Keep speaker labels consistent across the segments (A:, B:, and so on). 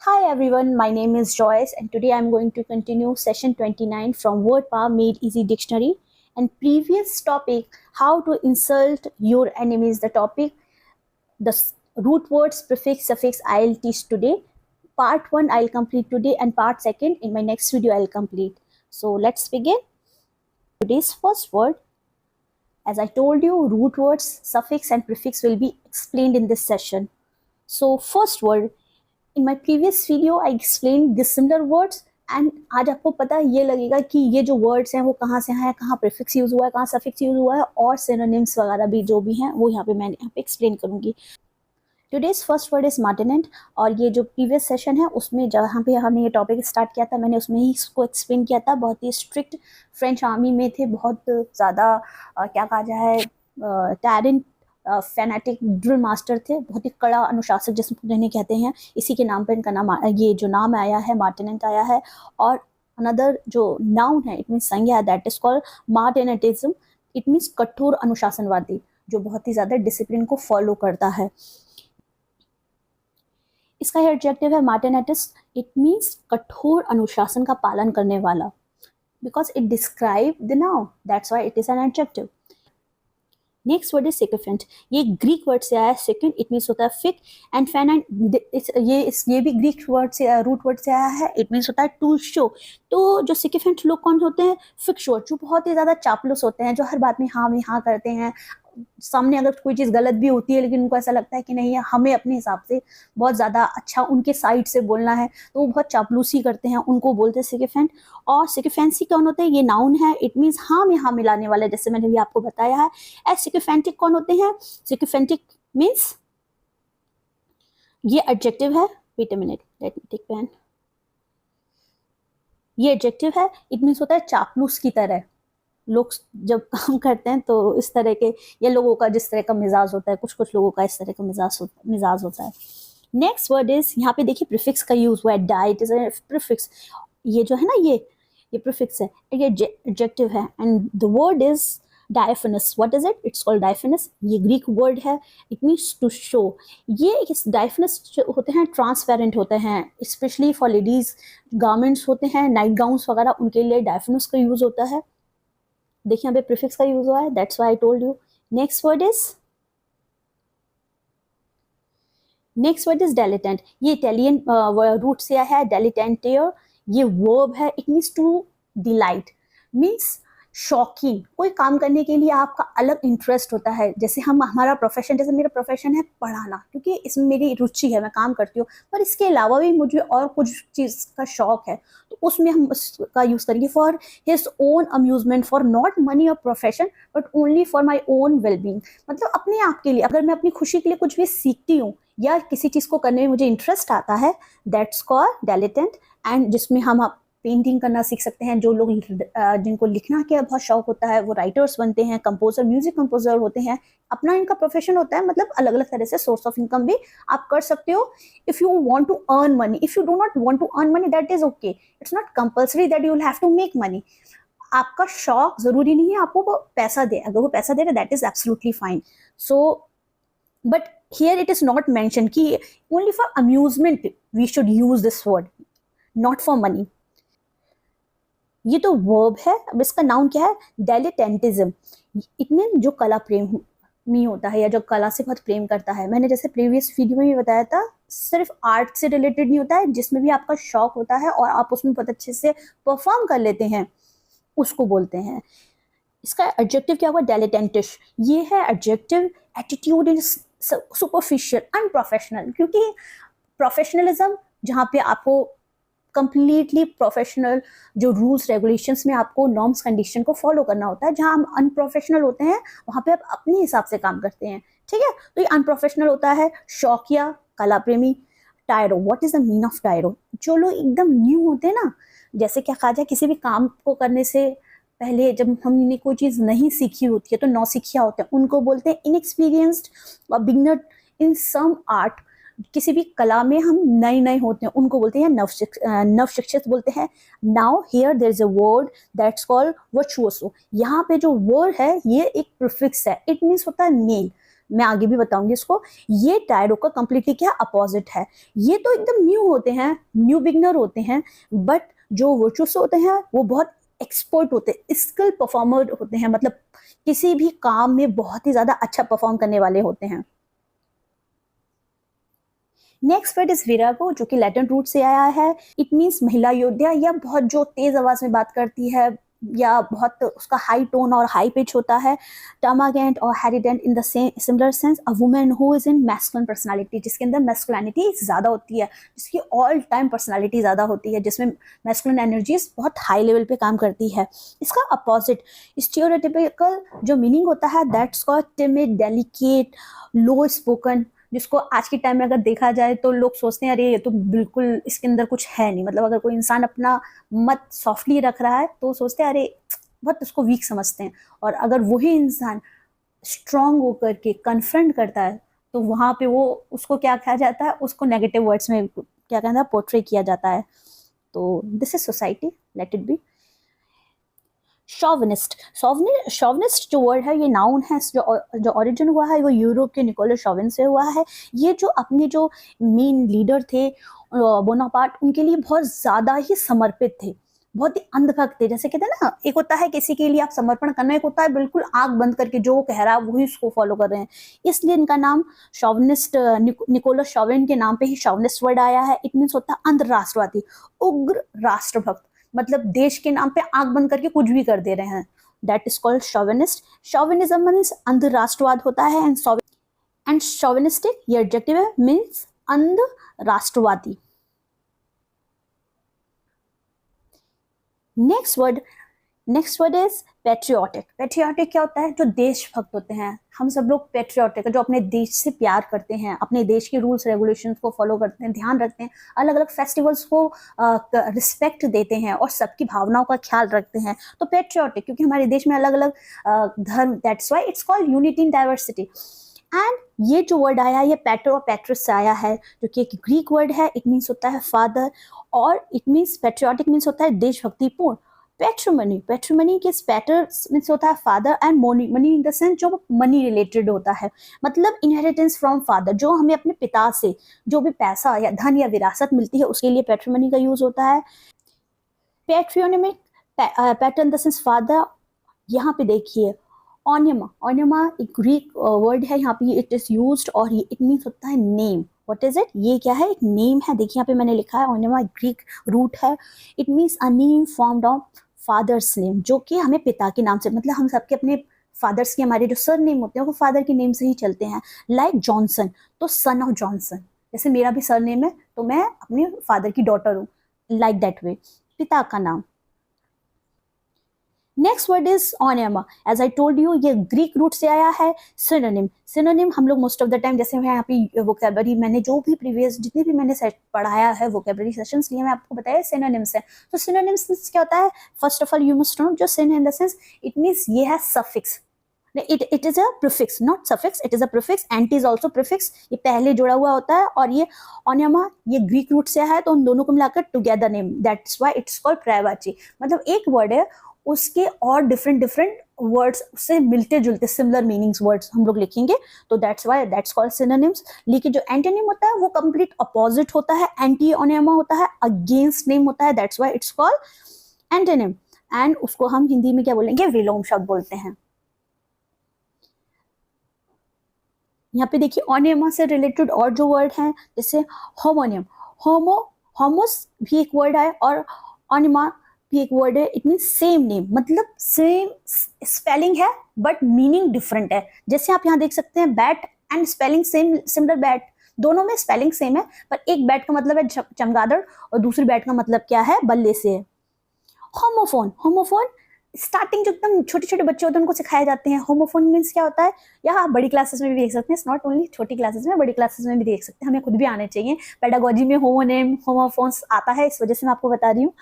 A: Hi everyone, my name is Joyce and today I'm going to continue session 29 from Word Power Made Easy Dictionary. And previous topic, how to insult your enemies, the topic, the root words, prefix, suffix I'll teach today. Part 1 I'll complete today and part 2 in my next video I'll complete. So let's begin. Today's first word, as I told you, root words, suffix and prefix will be explained in this session. So first word, in my previous video I explained dissimilar words and आज आपको पता ये लगेगा कि ये जो words हैं वो कहाँ से हैं, कहाँ प्रीफिक्स यूज हुआ है, कहाँ सफिक्स यूज हुआ है और सिनोनिम्स वगैरह भी जो भी हैं वो यहाँ पे मैंने यहाँ पे एक्सप्लेन करूँगी. टुडेज फर्स्ट वर्ड इज मार्टिनेंट और ये जो प्रीवियस सेशन है उसमें जहाँ पे हमने ये टॉपिक स्टार्ट किया था मैंने उसमें ही इसको एक्सप्लेन किया था. बहुत ही स्ट्रिक्ट फ्रेंच आर्मी में थे, बहुत ज़्यादा क्या कहा जाए टैरेंट फैनेटिक ड्रिल मास्टर थे, बहुत ही कड़ा अनुशासक जिन्हें कहते हैं. इसी के नाम पर इनका नाम ये जो नाम आया है मार्टिनेंट आया है. और अनदर जो नाउन है इट मीन्स संज्ञा that is called martinetism. It means कठोर अनुशासनवादी जो बहुत ही ज़्यादा डिसिप्लिन को फॉलो करता है. इसका एडजेक्टिव है मार्टिनेटिस्ट. इट मीन्स कठोर अनुशासन का पालन करने वाला because it describe the noun, that's why it is an adjective. Next word is sycophant. ये ग्रीक वर्ड से आया है. सेकंड इट मीन्स होता है फिक एंड फैन एंड ये भी ग्रीक वर्ड से रूट वर्ड से आया है. इट मीन्स होता है टू शो. तो जो सिकोफेंट लोग कौन होते हैं? फिक शो, जो बहुत ही ज़्यादा चापलूस होते हैं, जो हर बात में हाँ में हाँ करते हैं. सामने अगर कोई चीज़ गलत भी होती है लेकिन उनको ऐसा लगता है कि नहीं हमें अपने हिसाब से बहुत ज़्यादा अच्छा उनके साइड से बोलना है, तो वो बहुत चापलूसी करते हैं, उनको बोलते हैं सिकोफेंट. और सिकोफेंसी कौन होते हैं? ये नाउन है. इट मीन्स हाँ में हाँ मिलाने वाले, जैसे मैंने भी आपको बताया है. एज सिकोफेंटिक कौन होते हैं? सिकोफेंटिक मीन्स ये एडजेक्टिव है. Wait a minute, let me take pen. ये एडजेक्टिव है. इट मीन्स होता है चापलूस की तरह. लोग जब काम करते हैं तो इस तरह के, या लोगों का जिस तरह का मिजाज होता है, कुछ लोगों का इस तरह का मिजाज होता है. नेक्स्ट वर्ड इज, यहाँ पे देखिए प्रीफिक्स का यूज हुआ है. Diet is prefix. ये जो है ना ये प्रीफिक्स है, ये एडजेक्टिव है. And the word is diaphanous. What is it? It's called diaphanous. ये ग्रीक वर्ड है. It means to show. ये डायफेनस होते हैं ट्रांसपेरेंट होते हैं, स्पेशली फॉर लेडीज गारमेंट्स होते हैं, नाइट गाउन्स वगैरह, उनके लिए डायफेनस का यूज होता है. देखिए यहाँ पे प्रीफिक्स का यूज हुआ है, that's why I told you. Next word is dilettante. ये इटालियन रूट से आया है. डेलिटेंटियर ये वर्ब है. It means to delight, means शौकीन. कोई काम करने के लिए आपका अलग इंटरेस्ट होता है. जैसे हमारा प्रोफेशन, जैसे मेरा प्रोफेशन है पढ़ाना, क्योंकि इसमें मेरी रुचि है, मैं काम करती हूँ, पर इसके अलावा भी मुझे और कुछ चीज़ का शौक है, तो उसमें हम उसका यूज़ करेंगे for his own amusement, for not money और profession but only for my own wellbeing. मतलब अपने आप के लिए, अगर मैं अपनी खुशी के लिए कुछ भी सीखती हूँ या किसी चीज़ को करने में मुझे इंटरेस्ट आता है, दैट्स कॉल्ड डेलिटेंट. एंड जिसमें हम पेंटिंग करना सीख सकते हैं. जो लोग जिनको लिखना के बहुत शौक होता है वो राइटर्स बनते हैं, कंपोजर, म्यूजिक कंपोजर होते हैं. अपना इनका प्रोफेशन होता है, मतलब अलग अलग तरह से सोर्स ऑफ इनकम भी आप कर सकते हो. If you want to earn money, if you do not want to earn money, that is okay. It's not compulsory that you will have to make money. आपका शौक जरूरी नहीं है आपको वो पैसा दे. अगर वो पैसा दे रहा that is absolutely fine. So but here it is not mention कि only for amusement we should use this word, not for money. ये तो वर्ब है. अब इसका नाउन क्या है? डेलिटेंटिज्म. इट मीन जो कला प्रेमी होता है या जो कला से बहुत प्रेम करता है. मैंने जैसे प्रीवियस वीडियो में भी बताया था, सिर्फ आर्ट से रिलेटेड नहीं होता है, जिसमें भी आपका शौक होता है और आप उसमें बहुत अच्छे से परफॉर्म कर लेते हैं, उसको बोलते हैं. इसका एडजेक्टिव क्या हुआ? डेलिटेंटिश. ये है adjective. Attitude is superficial, unprofessional. क्योंकि प्रोफेशनलिज्म जहाँ पे आपको कंप्लीटली प्रोफेशनल जो रूल्स रेगुलेशंस में आपको नॉर्म्स कंडीशन को फॉलो करना होता है, जहाँ हम अनप्रोफेशनल होते हैं वहाँ पे आप अपने हिसाब से काम करते हैं. ठीक है, तो ये अनप्रोफेशनल होता है. शौकिया, कला प्रेमी. Tyro. What is the mean of tyro? जो लोग एकदम न्यू होते हैं ना, जैसे क्या कहा जाए, किसी भी काम को करने से पहले जब हमने कोई चीज़ नहीं सीखी होती है तो नौसिखिया होते हैं, उनको बोलते हैं इनएक्सपीरियंस्ड और बिगनर इन सम आर्ट. किसी भी कला में हम नए होते हैं, उनको बोलते हैं नवशिक्षित बोलते हैं. Now here there is a word that's called virtuoso. यहाँ पे जो वर्ड है ये एक प्रीफिक्स है. इट मीन्स होता है मेल. मैं आगे भी बताऊंगी इसको। ये टायरों का कंप्लीटली क्या अपोजिट है। ये तो एकदम न्यू होते हैं, न्यू बिगनर होते हैं, बट जो वर्चुअस होते हैं वो बहुत एक्सपर्ट होते हैं, स्किल परफॉर्मर होते हैं, मतलब किसी भी काम में बहुत ही ज्यादा अच्छा परफॉर्म करने वाले होते हैं। नेक्स्ट वर्ड इज विरागो, जो कि लैटिन रूट से आया है। इट मीन्स महिला योद्धा, या बहुत जो तेज आवाज में बात करती है, या बहुत उसका हाई टोन और हाई पिच होता है। टर्मागेंट और harridan in the same similar sense, a woman who is in masculine personality, जिसके अंदर मैस्कुलिनिटी ज़्यादा होती है, जिसकी ऑल टाइम पर्सनालिटी ज़्यादा होती है, जिसमें मैस्कुलिन एनर्जीज बहुत हाई लेवल पे काम करती है। इसका अपोजिट स्टीरियोटाइपिकल जो मीनिंग होता है, that's called timid, delicate, low spoken, जिसको आज के टाइम में अगर देखा जाए तो लोग सोचते हैं अरे ये तो बिल्कुल इसके अंदर कुछ है नहीं, मतलब अगर कोई इंसान अपना मत सॉफ्टली रख रहा है तो सोचते हैं अरे बहुत उसको वीक समझते हैं। और अगर वही इंसान स्ट्रांग होकर के कन्फ्रंट करता है तो वहाँ पे वो उसको क्या कहा जाता है, उसको नेगेटिव वर्ड्स में क्या कहना है, पोर्ट्रे किया जाता है। तो this is society, let it be. Chauvinist, chauvinist जो वर्ड है ये नाउन है, जो ओरिजिन हुआ है वो यूरोप के निकोलस शॉविन से हुआ है। ये जो अपने जो मेन लीडर थे बोनापार्ट, उनके लिए बहुत ज़्यादा ही समर्पित थे, बहुत ही अंधभक्त थे। जैसे कहते हैं ना, एक होता है किसी के लिए आप समर्पण करना, एक होता है बिल्कुल आंख बंद करके जो वो कह रहा है वही उसको फॉलो कर रहे हैं। इसलिए इनका नाम शॉविनिस्ट, निकोलस शॉविन के नाम पे ही शॉविनिस्ट वर्ड आया है। इट मीन्स होता है अंधराष्ट्रवादी, उग्र राष्ट्रभक्त, मतलब देश के नाम पे आंख बंद करके कुछ भी कर दे रहे हैं। That is called chauvinist. Chauvinism means अंधराष्ट्रवाद होता है, एंड शॉविनिस्टिक ये एडजेक्टिव है, मीन्स अंध राष्ट्रवादी। Next word is patriotic. Patriotic क्या होता है, जो देशभक्त होते हैं। हम सब लोग पेट्रियोटिक है, जो अपने देश से प्यार करते हैं, अपने देश के रूल्स रेगुलेशंस को फॉलो करते हैं, ध्यान रखते हैं, अलग अलग फेस्टिवल्स को रिस्पेक्ट देते हैं और सबकी भावनाओं का ख्याल रखते हैं। तो पेट्रियोटिक, क्योंकि हमारे देश में अलग अलग धर्म, that's why it's called unity in diversity. And ये जो वर्ड आया ये पैटर और पैट्रिस से आया है, जो कि एक ग्रीक वर्ड है। इट मीन्स होता है फादर, और इट मीन्स पेट्रियोटिक मीन्स होता है देशभक्तिपूर्ण। पैट्रिमनी के पैटर मीन्स होता है father, and money in the sense जो मनी रिलेटेड होता है, मतलब इनहेरिटेंस फ्रॉम फादर, जो हमें अपने पिता से जो भी पैसा या धन या विरासत मिलती है उसके लिए पैट्रिमनी का यूज होता है। पैट्रियोनिमिक, पैटर इन द सेंस फादर। यहाँ पे देखिए ओनिमा एक ग्रीक वर्ड है, यहाँ पे इट इज यूज्ड, और ये इट मीन्स होता है नेम। व्हाट इज इट, ये क्या है, एक नेम है। देखिए यहाँ पे मैंने लिखा है ओनिमा ग्रीक रूट है। It means a name formed of father's name, जो कि हमें पिता के नाम से, मतलब हम सबके अपने फादर्स के हमारे जो सर नेम होते हैं वो फादर के नेम से ही चलते हैं। लाइक जॉनसन, तो सन ऑफ जॉनसन, जैसे मेरा भी सर नेम है तो मैं अपने फादर की डॉटर हूँ, लाइक दैट वे, पिता का नाम। Next word is onoma. As I told you ये ग्रीक रूट से आया है। सिनोनिम हम लोग मोस्ट ऑफ द टाइम, जैसे मैं यहाँ पे वोकेबलरी, मैंने जो भी प्रीवियस जितने भी मैंने पढ़ाया है वोकेबलरी सेशंस लिए, मैं आपको बताया सिनोनिम्स है। तो सिनोनिम्स क्या होता है, first of all you must know जो syn in the sense, it means ये है suffix, it is a prefix, not suffix, it is a prefix. anti is also prefix, ये पहले जुड़ा हुआ होता है। और ये ओनिमा ये ग्रीक रूट से है, तो उन दोनों को मिलाकर together name, that's why it's called प्रायवाची। मतलब एक वर्ड है उसके और डिफरेंट वर्ड्स से मिलते जुलते सिमिलर मीनिंग्स वर्ड्स हम लोग लिखेंगे, तो that's why that's called synonyms. लेकिन जो एंटोनिम होता है वो कंप्लीट अपोजिट होता है, एंटी ओनिमा होता है, अगेंस्ट नेम होता है, that's why it's called antonym. And उसको हम हिंदी में क्या बोलेंगे, विलोम शब्द बोलते हैं। यहाँ पे देखिए ओनिमा से रिलेटेड और जो वर्ड हैं, जैसे होमोनियम, होमोस भी एक वर्ड है, और ओनिमा भी एक वर्ड है। इट मीन्स सेम नेम, मतलब सेम स्पेलिंग है बट मीनिंग डिफरेंट है। जैसे आप यहाँ देख सकते हैं bat and spelling same, similar bat, दोनों में स्पेलिंग सेम है, पर एक बैट का मतलब है चमगादड़ और दूसरी बैट का मतलब क्या है, बल्ले से है। होमोफोन स्टार्टिंग जो एकदम छोटे छोटे बच्चे होते हैं उनको सिखाए जाते हैं। होमोफोन मीन्स क्या होता है, या बड़ी क्लासेस में भी देख सकते हैं, इट्स नॉट ओनली छोटी क्लासेस में, बड़ी क्लासेस में भी देख सकते हैं, हमें खुद भी आने चाहिए। पेडागोजी में होमोनेम होमोफोन्स आता है, इस वजह से मैं आपको बता रही हूँ।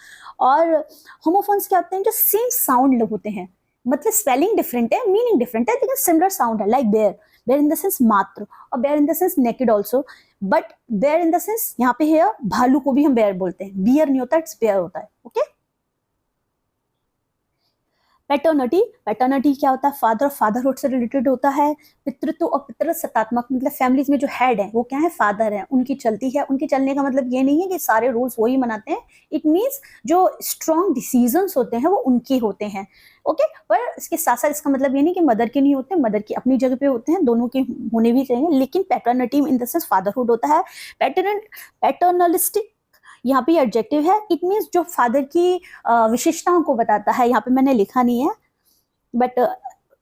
A: और होमोफोन्स क्या होते हैं, जो सेम साउंड होते हैं, मतलब स्पेलिंग डिफरेंट है, मीनिंग डिफरेंट है, लेकिन सिमिलर साउंड है। Like bare in the sense मात्र, और bare in the sense naked also, but bear in the sense यहाँ पे है, भालू को भी हम बेयर बोलते हैं, बियर नहीं होता, इट्स बेयर होता है। ओके, पैटर्निटी, पैटर्निटी क्या होता है? फादर और फादरहुड से रिलेटेड होता है। पितृत्व और पितृसत्तात्मक, मतलब फैमिलीज में जो हेड है वो क्या है? फादर है, उनकी चलती है। उनके चलने का मतलब ये नहीं है कि सारे रूल्स वही मनाते हैं, इट मीन्स जो स्ट्रॉन्ग डिसीजंस होते हैं वो उनके होते हैं। ओके, पर इसके साथ साथ इसका मतलब ये नहीं कि मदर के नहीं होते, मदर की अपनी जगह पे होते हैं, दोनों के होने भी चाहिए, लेकिन paternity in the sense fatherhood होता है। पैटर्नलिस्टिक यहाँ पे एडजेक्टिव है, इट मीन्स जो फादर की विशेषताओं को बताता है। यहाँ पे मैंने लिखा नहीं है, बट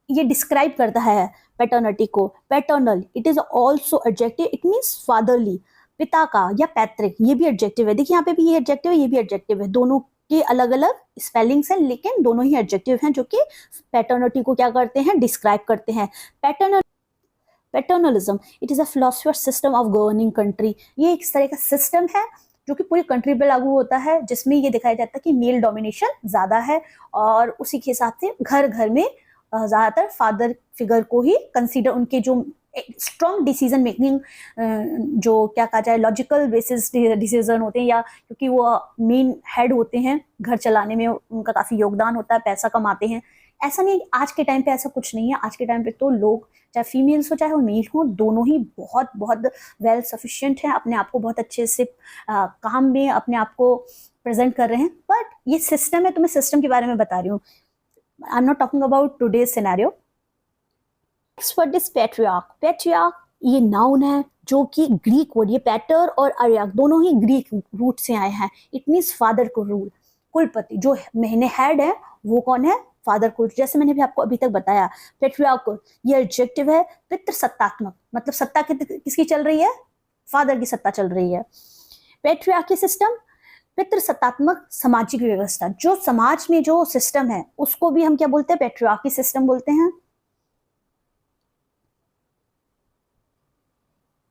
A: ये डिस्क्राइब करता है पैटर्निटी को। Paternal, it is also adjective, it means fatherly. पिता का या पैतृक, ये भी एडजेक्टिव है। देखिए यहाँ पे भी ये एडजेक्टिव है, ये भी एडजेक्टिव है, दोनों के अलग अलग स्पेलिंग्स हैं, लेकिन दोनों ही एडजेक्टिव हैं जो कि पैटर्निटी को क्या करते हैं? डिस्क्राइब करते हैं। पैटर्नलिज्म, इट इज अ फिलोसफी और सिस्टम ऑफ गवर्निंग कंट्री। ये एक तरह का सिस्टम है जो कि पूरी कंट्री पे लागू होता है, जिसमें ये दिखाया जाता है कि मेल डोमिनेशन ज्यादा है, और उसी के हिसाब से घर घर में ज्यादातर फादर फिगर को ही कंसीडर, उनके जो स्ट्रॉन्ग डिसीजन मेकिंग, जो क्या कहा जाए, लॉजिकल बेसिस डिसीजन होते हैं, या क्योंकि वो मेन हेड होते हैं, घर चलाने में उनका काफी योगदान होता है, पैसा कमाते हैं। ऐसा नहीं, आज के टाइम पे ऐसा कुछ नहीं है। आज के टाइम पे तो लोग, चाहे फीमेल्स हो चाहे वो मेल हो, दोनों ही बहुत बहुत वेल सफिशिएंट हैं, अपने आप को बहुत अच्छे से काम में अपने आप को प्रेजेंट कर रहे हैं। बट ये सिस्टम है, तो मैं सिस्टम के बारे में बता रही हूँ, I am not talking about today's scenario. Next word is patriarch. Patriarch ये नाउन है जो कि ग्रीक वर्ड, ये पैटर और अर्याक दोनों ही ग्रीक रूट से आए हैं। इट मीन्स फादर को रूल, कुलपति, जो महीने हेड है वो कौन है? फादर को, जैसे मैंने भी आपको अभी तक बताया। पैट्रियार्कल ये एडजेक्टिव है, पितृसत्तात्मक, मतलब सत्ता किसकी चल रही है? फादर की सत्ता चल रही है। पैट्रियार्की सिस्टम, पितृसत्तात्मक सामाजिक व्यवस्था, जो समाज में जो सिस्टम है उसको भी हम क्या बोलते हैं? पैट्रियार्की सिस्टम बोलते हैं।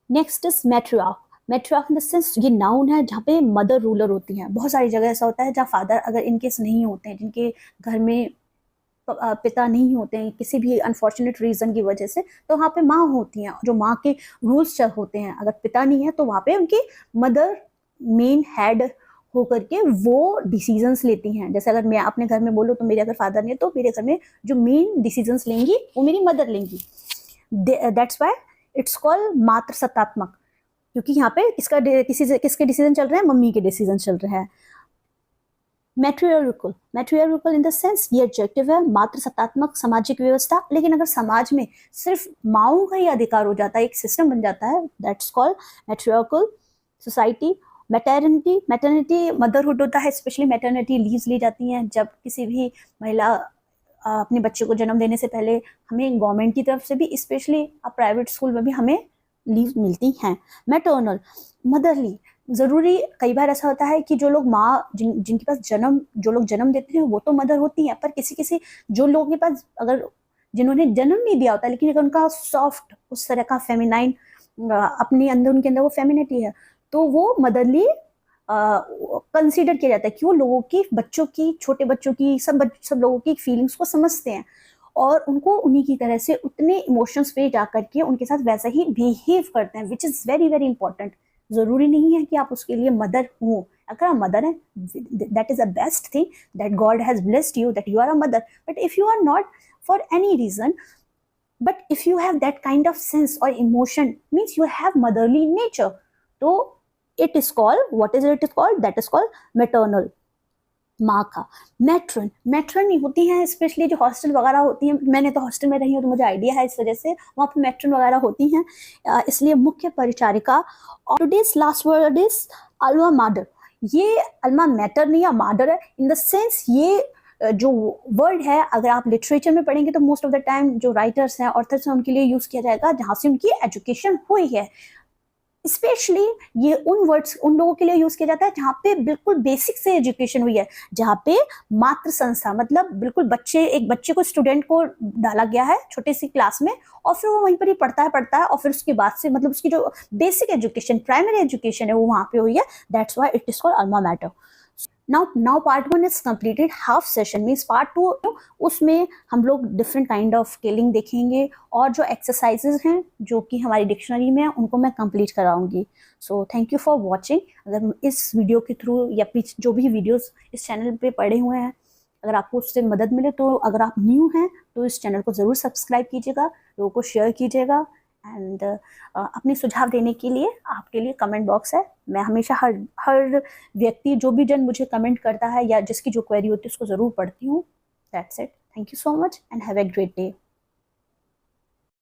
A: Next is matriarch. Matriarch in the sense ये नाउन है जहाँ पे मदर रूलर होती हैं। बहुत सारी जगह ऐसा होता है जहाँ फादर अगर इनकेस नहीं होते हैं, जिनके घर में पिता नहीं होते हैं किसी भी अनफॉर्चुनेट रीजन की वजह से, तो वहाँ पे माँ होती हैं, जो माँ के रूल्स होते हैं। अगर पिता नहीं है तो वहाँ पे उनकी मदर मेन हेड होकर के वो डिसीजंस लेती हैं। जैसे अगर मैं अपने घर में बोलूँ तो मेरे अगर फादर नहीं है तो मेरे घर में जो मेन डिसीजंस लेंगी वो मेरी मदर लेंगी। दैट्स वाई इट्स कॉल्ड मातृ सत्तात्मक, क्योंकि यहाँ पे किसके डिसीजन चल रहे हैं? मम्मी के डिसीजन चल रहे हैं। मैट्रियार्कल, मैट्रियार्कल इन द सेंस ये एडजेक्टिव है, मातृ सत्तात्मक सामाजिक व्यवस्था। लेकिन अगर समाज में सिर्फ माओं का ही अधिकार हो जाता है, एक सिस्टम बन जाता है, that's called matriarchal society. Maternity, maternity motherhood होता है, स्पेशली मैटरनिटी लीव्स ली जाती हैं जब किसी भी महिला अपने बच्चे को जन्म देने से पहले हमें गवर्नमेंट की तरफ से भी, स्पेशली प्राइवेट स्कूल में भी हमें लीव मिलती हैं। मैटरनल, मदरली, जरूरी कई बार ऐसा होता है कि जो लोग माँ जिनके पास जो लोग जन्म देते हैं वो तो मदर होती हैं, पर किसी जो लोगों के पास अगर जिन्होंने जन्म नहीं दिया होता लेकिन अगर उनका सॉफ्ट उस तरह का फेमिनाइन अपने अंदर, उनके अंदर वो फेमिनिटी है, तो वो मदरली कंसीडर किया जाता है कि वो लोगों की, बच्चों की, छोटे बच्चों की, सब लोगों की फीलिंग्स को समझते हैं और उनको उन्हीं की तरह से उतने इमोशंस पे जा करके उनके साथ वैसा ही बिहेव करते हैं, which is very very important. जरूरी नहीं है कि आप उसके लिए मदर हो। अगर आप मदर हैं, that is the best thing that God has blessed you, that you are a mother. But if you are not for any reason, but if you have that kind of sense or emotion, means you have motherly nature, तो it is called, what is it is called? That is called maternal। माँ का। Matron, matron होती हैं specially जो hostel वगैरह होती हैं, मैंने तो हॉस्टल में रही हूँ तो मुझे आइडिया है, इस वजह से वहाँ पे मैट्रन वगैरह होती हैं, इसलिए मुख्य परिचारिका। और today's last word is Alma माडर। ये अल्मा मैटर नहीं है, माडर है, इन द सेंस ये जो वर्ड है अगर आप लिटरेचर में पढ़ेंगे तो मोस्ट ऑफ द टाइम जो राइटर्स हैं, ऑथर्स हैं, उनके लिए यूज किया जाएगा जहाँ से उनकी एजुकेशन हुई है। स्पेशली ये उन लोगों के लिए यूज किया जाता है जहाँ पे बिल्कुल बेसिक से एजुकेशन हुई है, जहाँ पे मातृ संस्था, मतलब बिल्कुल एक बच्चे को, स्टूडेंट को डाला गया है छोटे सी क्लास में और फिर वो वहीं पर ही पढ़ता है और फिर उसके बाद से मतलब उसकी जो बेसिक एजुकेशन, प्राइमरी एजुकेशन है वो वहाँ पे हुई है। That's why it is called alma mater. Now part 1 is completed। Half session means part 2, उसमें हम लोग डिफरेंट काइंड ऑफ स्केलिंग देखेंगे और जो एक्सरसाइजेज हैं जो कि हमारी डिक्शनरी में है उनको मैं कंप्लीट कराऊंगी। So thank you for watching. अगर इस वीडियो के थ्रू या जो भी वीडियोस इस चैनल पे पड़े हुए हैं, अगर आपको उससे मदद मिले तो अगर आप न्यू हैं तो इस चैनल को ज़रूर सब्सक्राइब कीजिएगा, लोगों को शेयर कीजिएगा एंड अपने सुझाव देने के लिए आपके लिए कमेंट बॉक्स है। मैं हमेशा हर व्यक्ति जो भी जन मुझे कमेंट करता है या जिसकी जो क्वेरी होती है उसको ज़रूर पढ़ती हूँ। That's it. Thank you so much and have a great day.